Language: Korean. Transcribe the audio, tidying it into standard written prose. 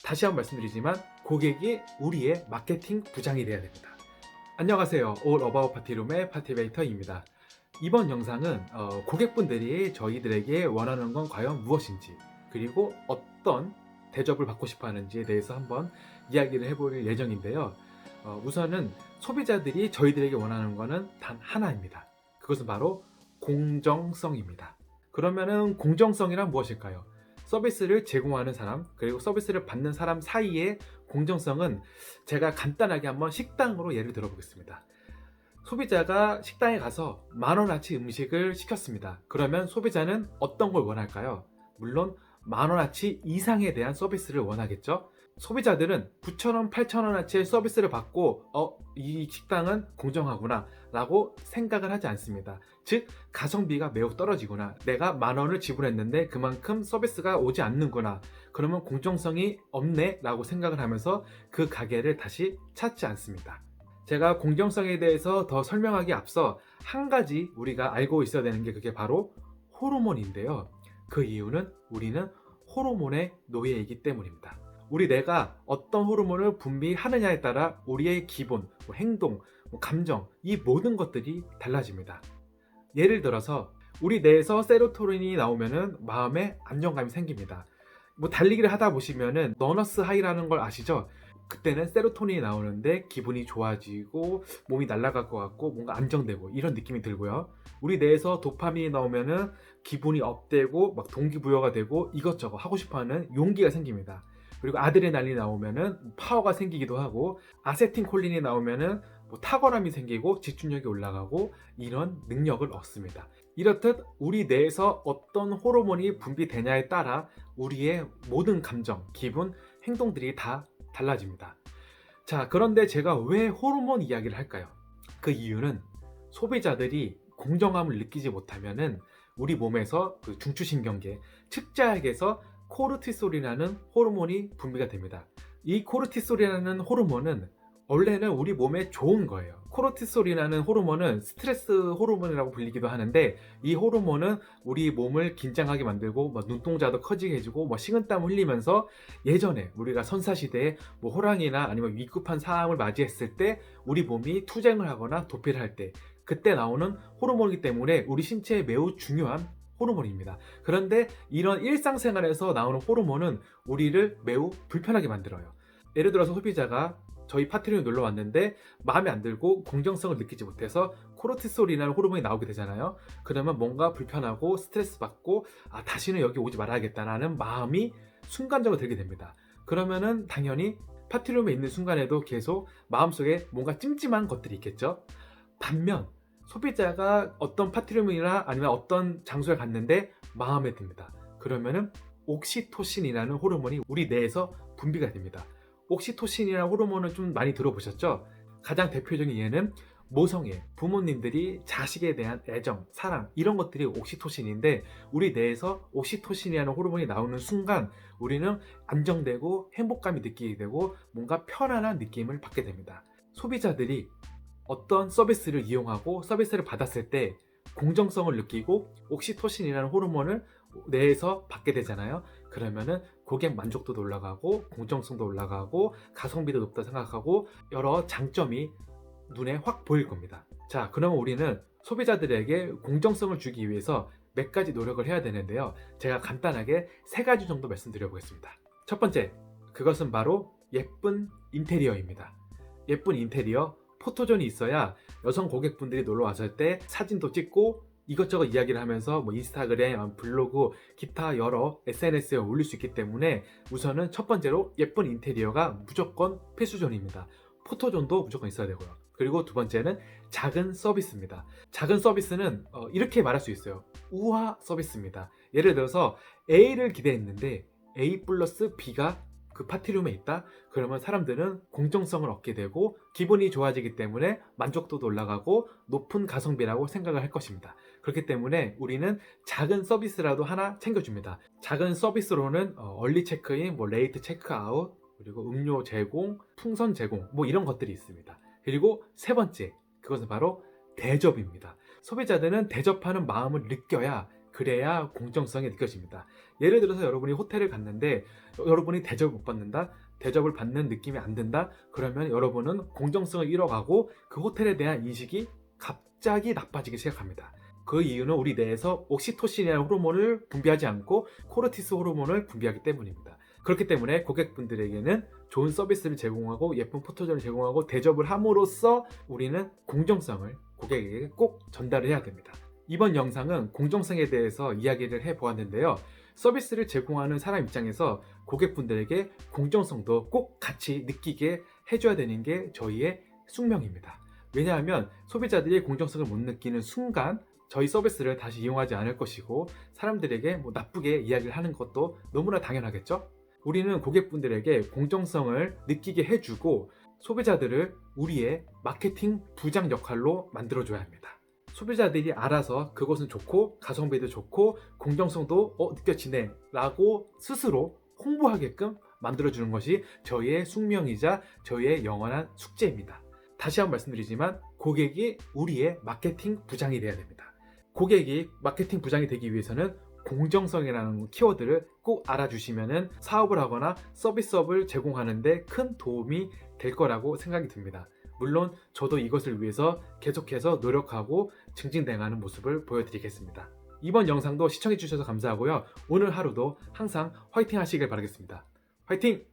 다시 한번 말씀드리지만 고객이 우리의 마케팅 부장이 돼야 됩니다. 안녕하세요. All About 파티룸의 파티베이터입니다. 이번 영상은 고객분들이 저희들에게 원하는 건 과연 무엇인지, 그리고 어떤 대접을 받고 싶어 하는지에 대해서 한번 이야기를 해볼 예정인데요. 우선은 소비자들이 저희들에게 원하는 것은 단 하나입니다. 그것은 바로 공정성입니다. 그러면은 공정성이란 무엇일까요? 서비스를 제공하는 사람, 그리고 서비스를 받는 사람 사이의 공정성은 제가 간단하게 한번 식당으로 예를 들어 보겠습니다. 소비자가 식당에 가서 10,000원어치 음식을 시켰습니다. 그러면 소비자는 어떤 걸 원할까요? 물론 10,000원어치 이상에 대한 서비스를 원하겠죠? 소비자들은 9,000원, 8,000원어치의 서비스를 받고 이 식당은 공정하구나 라고 생각을 하지 않습니다. 즉 가성비가 매우 떨어지구나, 내가 10,000원을 지불했는데 그만큼 서비스가 오지 않는구나, 그러면 공정성이 없네 라고 생각을 하면서 그 가게를 다시 찾지 않습니다. 제가 공정성에 대해서 더 설명하기 앞서 한 가지 우리가 알고 있어야 되는 게 그게 바로 호르몬인데요. 그 이유는 우리는 호르몬의 노예이기 때문입니다. 우리 뇌가 어떤 호르몬을 분비하느냐에 따라 우리의 기분, 행동, 감정, 이 모든 것들이 달라집니다. 예를 들어서 우리 뇌에서 세로토닌이 나오면은 마음에 안정감이 생깁니다. 달리기를 하다 보시면은 러너스 하이라는 걸 아시죠? 그때는 세로토닌이 나오는데 기분이 좋아지고 몸이 날아갈 것 같고 뭔가 안정되고 이런 느낌이 들고요. 우리 뇌에서 도파민이 나오면은 기분이 업되고 막 동기부여가 되고 이것저것 하고 싶어하는 용기가 생깁니다. 그리고 아드레날린이 나오면은 파워가 생기기도 하고, 아세틸콜린이 나오면은 탁월함이 생기고 집중력이 올라가고 이런 능력을 얻습니다. 이렇듯 우리 뇌에서 어떤 호르몬이 분비되냐에 따라 우리의 모든 감정, 기분, 행동들이 다 달라집니다. 자, 그런데 제가 왜 호르몬 이야기를 할까요? 그 이유는 소비자들이 공정함을 느끼지 못하면은 우리 몸에서 그 중추신경계, 측자액에서 코르티솔이라는 호르몬이 분비가 됩니다. 이 코르티솔이라는 호르몬은 원래는 우리 몸에 좋은 거예요. 코르티솔이라는 호르몬은 스트레스 호르몬이라고 불리기도 하는데, 이 호르몬은 우리 몸을 긴장하게 만들고 눈동자도 커지게 해주고 식은땀 흘리면서 예전에 우리가 선사시대에 호랑이나 아니면 위급한 상황을 맞이했을 때 우리 몸이 투쟁을 하거나 도피를 할 때 그때 나오는 호르몬이기 때문에 우리 신체에 매우 중요한 호르몬입니다. 그런데 이런 일상생활에서 나오는 호르몬은 우리를 매우 불편하게 만들어요. 예를 들어서 소비자가 저희 파티룸에 놀러 왔는데 마음에 안 들고 공정성을 느끼지 못해서 코르티솔이라는 호르몬이 나오게 되잖아요. 그러면 뭔가 불편하고 스트레스 받고 다시는 여기 오지 말아야겠다라는 마음이 순간적으로 들게 됩니다. 그러면은 당연히 파티룸에 있는 순간에도 계속 마음속에 뭔가 찜찜한 것들이 있겠죠. 반면 소비자가 어떤 파티룸이나 아니면 어떤 장소에 갔는데 마음에 듭니다. 그러면은 옥시토신이라는 호르몬이 우리 뇌에서 분비가 됩니다. 옥시토신이라는 호르몬을 좀 많이 들어보셨죠? 가장 대표적인 예는 모성애, 부모님들이 자식에 대한 애정, 사랑, 이런 것들이 옥시토신인데, 우리 뇌에서 옥시토신이라는 호르몬이 나오는 순간 우리는 안정되고 행복감이 느끼게 되고 뭔가 편안한 느낌을 받게 됩니다. 소비자들이 어떤 서비스를 이용하고 서비스를 받았을 때 공정성을 느끼고 옥시토신이라는 호르몬을 뇌에서 받게 되잖아요. 그러면은 고객 만족도도 올라가고 공정성도 올라가고 가성비도 높다 생각하고 여러 장점이 눈에 확 보일 겁니다. 자, 그러면 우리는 소비자들에게 공정성을 주기 위해서 몇 가지 노력을 해야 되는데요. 제가 간단하게 3가지 정도 말씀드려 보겠습니다. 첫 번째, 그것은 바로 예쁜 인테리어입니다. 예쁜 인테리어, 포토존이 있어야 여성 고객분들이 놀러 왔을 때 사진도 찍고 이것저것 이야기를 하면서 인스타그램, 블로그, 기타 여러 SNS에 올릴 수 있기 때문에 우선은 첫 번째로 예쁜 인테리어가 무조건 필수존입니다. 포토존도 무조건 있어야 되고요. 그리고 두 번째는 작은 서비스입니다. 작은 서비스는 이렇게 말할 수 있어요. 우화 서비스입니다. 예를 들어서 A를 기대했는데 A 플러스 B가 그 파티룸에 있다? 그러면 사람들은 공정성을 얻게 되고 기분이 좋아지기 때문에 만족도도 올라가고 높은 가성비라고 생각을 할 것입니다. 그렇기 때문에 우리는 작은 서비스라도 하나 챙겨줍니다. 작은 서비스로는 얼리 체크인, 레이트 체크아웃, 그리고 음료 제공, 풍선 제공 이런 것들이 있습니다. 그리고 세 번째, 그것은 바로 대접입니다. 소비자들은 대접하는 마음을 느껴야 그래야 공정성이 느껴집니다. 예를 들어서 여러분이 호텔을 갔는데 여러분이 대접을 못 받는다? 대접을 받는 느낌이 안 든다? 그러면 여러분은 공정성을 잃어가고 그 호텔에 대한 인식이 갑자기 나빠지기 시작합니다. 그 이유는 우리 뇌에서 옥시토신이라는 호르몬을 분비하지 않고 코르티스 호르몬을 분비하기 때문입니다. 그렇기 때문에 고객분들에게는 좋은 서비스를 제공하고 예쁜 포토존을 제공하고 대접을 함으로써 우리는 공정성을 고객에게 꼭 전달을 해야 됩니다. 이번 영상은 공정성에 대해서 이야기를 해보았는데요. 서비스를 제공하는 사람 입장에서 고객분들에게 공정성도 꼭 같이 느끼게 해줘야 되는 게 저희의 숙명입니다. 왜냐하면 소비자들이 공정성을 못 느끼는 순간 저희 서비스를 다시 이용하지 않을 것이고 사람들에게 나쁘게 이야기를 하는 것도 너무나 당연하겠죠? 우리는 고객분들에게 공정성을 느끼게 해주고 소비자들을 우리의 마케팅 부장 역할로 만들어줘야 합니다. 소비자들이 알아서 그것은 좋고 가성비도 좋고 공정성도 느껴지네 라고 스스로 홍보하게끔 만들어주는 것이 저희의 숙명이자 저희의 영원한 숙제입니다. 다시 한번 말씀드리지만 고객이 우리의 마케팅 부장이 되어야 됩니다. 고객이 마케팅 부장이 되기 위해서는 공정성이라는 키워드를 꼭 알아주시면 사업을 하거나 서비스업을 제공하는데 큰 도움이 될 거라고 생각이 듭니다. 물론 저도 이것을 위해서 계속해서 노력하고 증진당하는 모습을 보여드리겠습니다. 이번 영상도 시청해주셔서 감사하고요. 오늘 하루도 항상 화이팅 하시길 바라겠습니다. 화이팅!